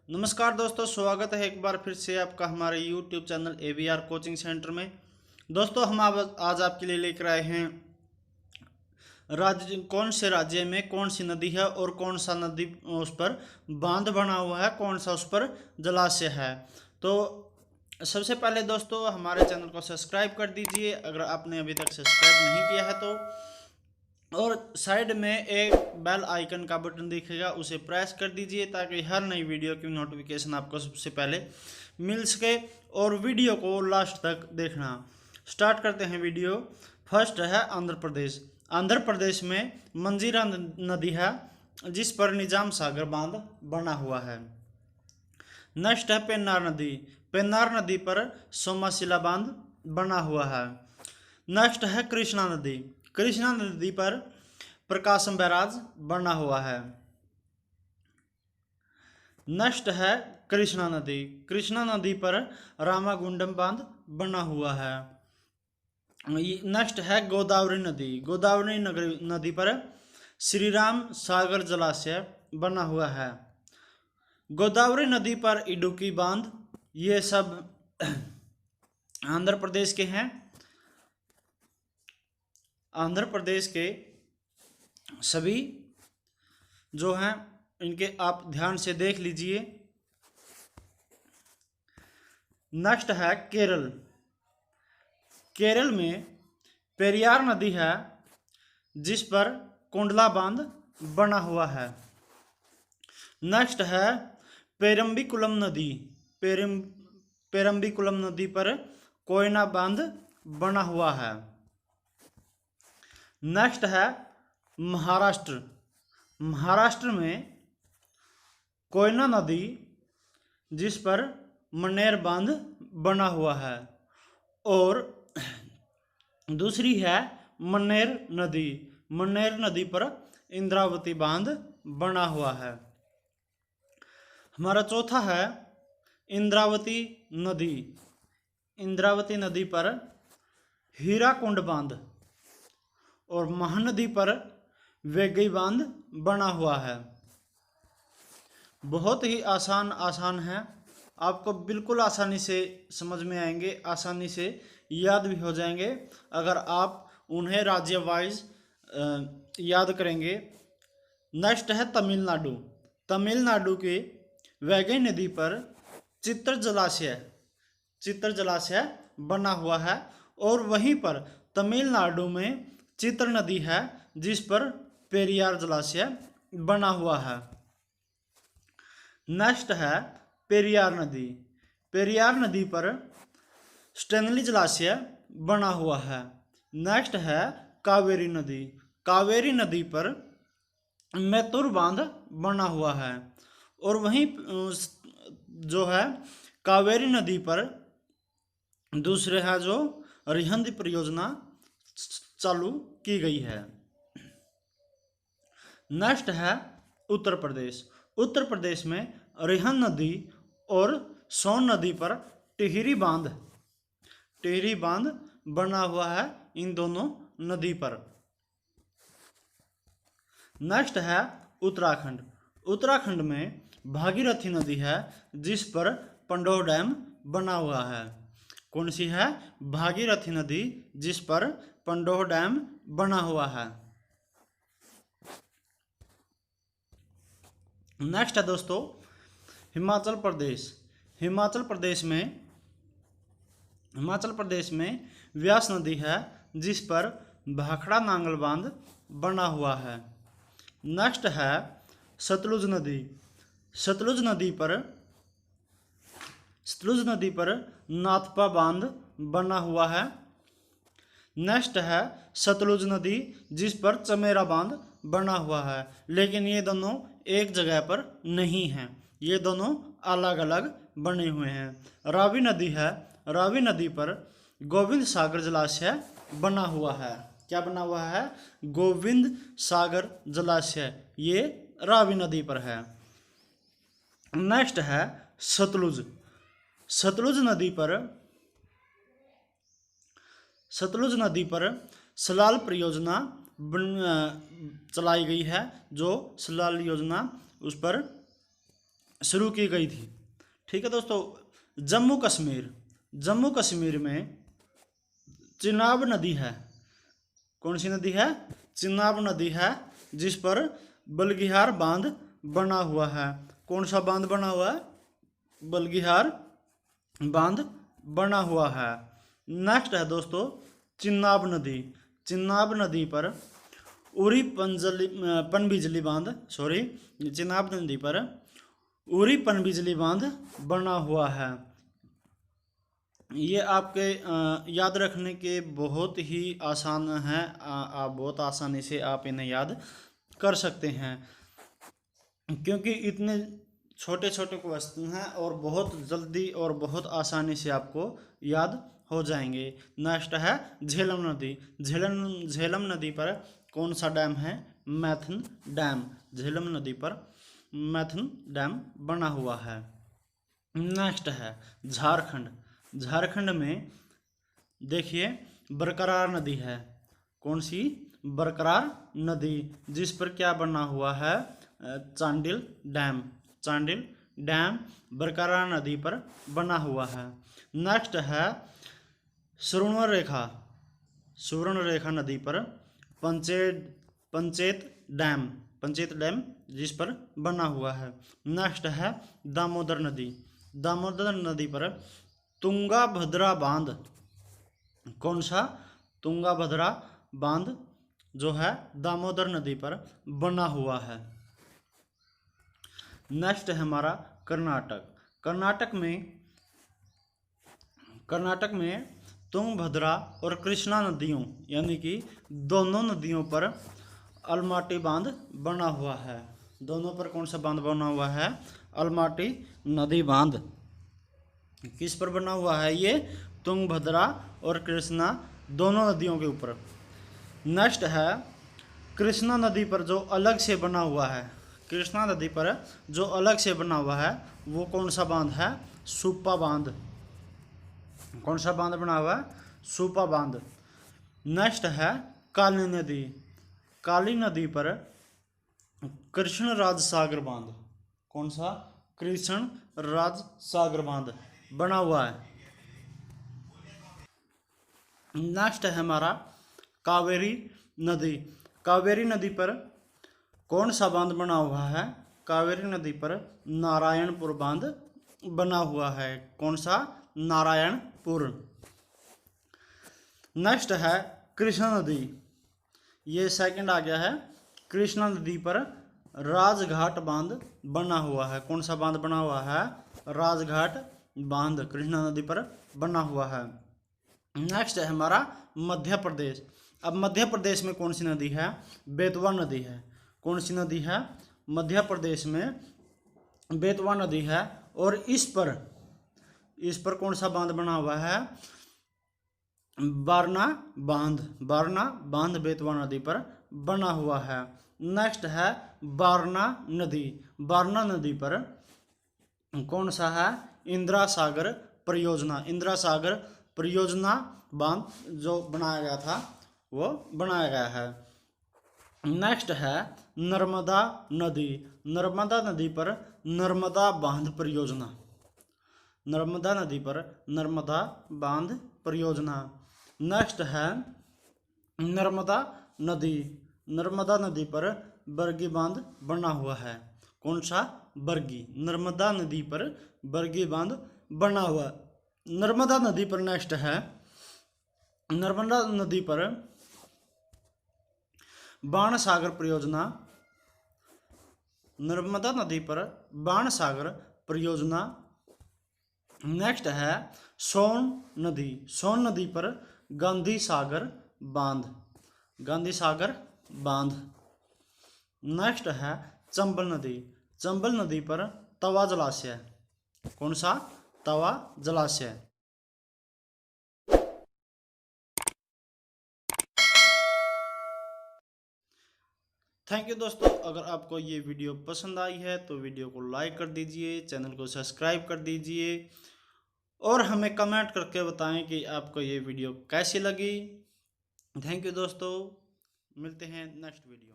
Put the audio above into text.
नमस्कार दोस्तों, स्वागत है एक बार फिर से आपका हमारे YouTube channel AVR coaching centre में। दोस्तों हम आज आपके लिए लेकर आए हैं राज्य, कौन से राज्य में कौन सी नदी है और कौन सा नदी उस पर बांध बना हुआ है, कौन सा उस पर जलाशय है। तो सबसे पहले दोस्तों हमारे चैनल को सब्सक्राइब कर दीजिए अगर आपने अभी तक सब्सक्राइब नहीं किया है तो, और साइड में एक बेल आइकन का बटन दिखेगा, उसे प्रेस कर दीजिए ताकि हर नई वीडियो की नोटिफिकेशन आपको सबसे पहले मिल सके। और वीडियो को लास्ट तक देखना। स्टार्ट करते हैं वीडियो। फर्स्ट है आंध्र प्रदेश। आंध्र प्रदेश में मंजीरा नदी है जिस पर निजाम सागर बांध बना हुआ है। नेक्स्ट है पेन्नार नदी। पेन्नार नदी पर सोमाशिला बांध बना हुआ है। नेक्स्ट है कृष्णा नदी। कृष्णा नदी पर प्रकाशम बैराज बना हुआ है। नेक्स्ट है कृष्णा नदी। कृष्णा नदी पर रामागुंडम बांध बना हुआ है। नेक्स्ट है गोदावरी नदी। गोदावरी नदी पर श्री राम सागर जलाशय बना हुआ है। गोदावरी नदी पर इडुक्की बांध, ये सब आंध्र प्रदेश के हैं। आंध्र प्रदेश के सभी जो हैं इनके आप ध्यान से देख लीजिए। नेक्स्ट है केरल। केरल में पेरियार नदी है जिस पर कोंडला बांध बना हुआ है। नेक्स्ट है पेरम्बिकुलम नदी। पेरम्बिकुलम नदी पर कोयना बांध बना हुआ है। नेक्स्ट है महाराष्ट्र। महाराष्ट्र में कोयना नदी जिस पर मनेर बांध बना हुआ है, और दूसरी है मन्नेर नदी। मन्नेर नदी पर इंद्रावती बांध बना हुआ है। हमारा चौथा है इंद्रावती नदी। इंद्रावती नदी पर हीराकुंड बांध और महानदी पर वैगई बांध बना हुआ है। बहुत ही आसान है, आपको बिल्कुल आसानी से समझ में आएंगे, आसानी से याद भी हो जाएंगे अगर आप उन्हें राज्य वाइज याद करेंगे। नेक्स्ट है तमिलनाडु। तमिलनाडु के वैगई नदी पर चित्र जलाशय बना हुआ है, और वहीं पर तमिलनाडु में चित्र नदी है जिस पर पेरियार जलाशय बना हुआ है। नेक्स्ट है पेरियार नदी। पेरियार नदी पर स्टेनली जलाशय बना हुआ है। नेक्स्ट है कावेरी नदी। कावेरी नदी पर मैतुर बांध बना हुआ है, और वहीं जो है कावेरी नदी पर दूसरे है जो रिहंद परियोजना चालू की गई है। नेक्स्ट है उत्तर प्रदेश। उत्तर प्रदेश में रिहंद नदी और सोन नदी पर टिहरी बांध बना हुआ है इन दोनों नदी पर। नेक्स्ट है उत्तराखंड। उत्तराखंड में भागीरथी नदी है जिस पर पंडोह डैम बना हुआ है। कौन सी है? भागीरथी नदी जिस पर पंडोह डैम बना हुआ है। नेक्स्ट है दोस्तों हिमाचल प्रदेश। हिमाचल प्रदेश में व्यास नदी है जिस पर भाखड़ा नांगल बांध बना हुआ है। नेक्स्ट है सतलुज नदी। सतलुज नदी पर नाथपा बांध बना हुआ है। नेक्स्ट है सतलुज नदी जिस पर चमेरा बांध बना हुआ है, लेकिन ये दोनों एक जगह पर नहीं हैं, ये दोनों अलग अलग बने हुए हैं। रावी नदी है। रावी नदी पर गोविंद सागर जलाशय बना हुआ है। क्या बना हुआ है? गोविंद सागर जलाशय, ये रावी नदी पर है। नेक्स्ट है सतलुज। सतलुज नदी पर सलाल परियोजना चलाई गई है। जो सलाल योजना, उस पर शुरू की गई थी। ठीक है दोस्तों। जम्मू कश्मीर में चिनाब नदी है। कौन सी नदी है? चिनाब नदी है, जिस पर बलगिहार बांध बना हुआ है। कौन सा बांध बना हुआ है? बलगिहार बांध बना हुआ है। नेक्स्ट है दोस्तों चिनाब नदी। चिनाब नदी पर उरी पनबिजली बांध, सॉरी, चिनाब नदी पर उरी पनबिजली बांध बना हुआ है। ये आपके याद रखने के बहुत ही आसान है। आप बहुत आसानी से आप इन्हें याद कर सकते हैं, क्योंकि इतने छोटे छोटे क्वेश्चन हैं और बहुत जल्दी और बहुत आसानी से आपको याद हो जाएंगे। नेक्स्ट है झेलम नदी। झेलम नदी पर कौन सा डैम है? मैथन डैम। झेलम नदी पर मैथन डैम बना हुआ है। नेक्स्ट है झारखंड। झारखंड में देखिए बरकरार नदी है। कौन सी? बरकरार नदी, जिस पर क्या बना हुआ है? चांडिल डैम। चांडिल डैम बरकरार नदी पर बना हुआ है। नेक्स्ट है सुवर्ण रेखा नदी पर पंचेत डैम जिस पर बना हुआ है। नेक्स्ट है दामोदर नदी। दामोदर नदी पर तुंगाभद्रा बांध। कौन सा? तुंगाभद्रा बांध जो है दामोदर नदी पर बना हुआ है। नेक्स्ट है हमारा कर्नाटक। कर्नाटक में तुंगभद्रा और कृष्णा नदियों, यानी कि दोनों नदियों पर अलमाटी बांध बना हुआ है। दोनों पर कौन सा बांध बना हुआ है? अलमाटी नदी बांध। किस पर बना हुआ है ये? तुंगभद्रा और कृष्णा दोनों नदियों के ऊपर। नेक्स्ट है कृष्णा नदी पर जो अलग से बना हुआ है। कृष्णा नदी पर जो अलग से बना हुआ है वो कौन सा बांध है? सुप्पा बांध। कौन सा बांध बना हुआ है? सुप्पा बांध। नेक्स्ट है काली नदी। काली नदी पर कृष्ण राज सागर बांध। कौन सा? कृष्ण राज सागर बांध बना हुआ है। नेक्स्ट है हमारा कावेरी नदी। कावेरी नदी पर कौन सा बांध बना हुआ है? कावेरी नदी पर नारायणपुर बांध बना हुआ है। कौन सा? नारायणपुर। नेक्स्ट है कृष्णा नदी। ये सेकंड आ गया है। कृष्णा नदी पर राजघाट बांध बना हुआ है। कौन सा बांध बना हुआ है? राजघाट बांध कृष्णा नदी पर बना हुआ है। नेक्स्ट है हमारा मध्य प्रदेश। अब मध्य प्रदेश में कौन सी नदी है? बेतवा नदी है। कौन सी नदी है? मध्य प्रदेश में बेतवा नदी है। और इस पर कौन सा बांध बना हुआ है? बारना बांध बेतवा नदी पर बना हुआ है। नेक्स्ट है बारना नदी। बारना नदी पर कौन सा है? इंदिरा सागर परियोजना बांध जो बनाया गया था वो बनाया गया है। नेक्स्ट है नर्मदा नदी। नर्मदा नदी पर नर्मदा बांध परियोजना। नर्मदा नदी पर नर्मदा बांध परियोजना। नेक्स्ट है नर्मदा नदी। नर्मदा नदी पर बरगी बांध बना हुआ है। कौन सा? बरगी। नर्मदा नदी पर बरगी बांध बना हुआ। नर्मदा नदी पर नेक्स्ट है नर्मदा नदी पर बाणसागर परियोजना। नर्मदा नदी पर बाणसागर परियोजना। नेक्स्ट है सोन नदी पर गांधी सागर बांध। नेक्स्ट है चंबल नदी पर तवा जलाशय। कौन सा? तवा जलाशय। थैंक यू दोस्तों। अगर आपको ये वीडियो पसंद आई है तो वीडियो को लाइक कर दीजिए, चैनल को सब्सक्राइब कर दीजिए और हमें कमेंट करके बताएं कि आपको ये वीडियो कैसी लगी। थैंक यू दोस्तों, मिलते हैं नेक्स्ट वीडियो।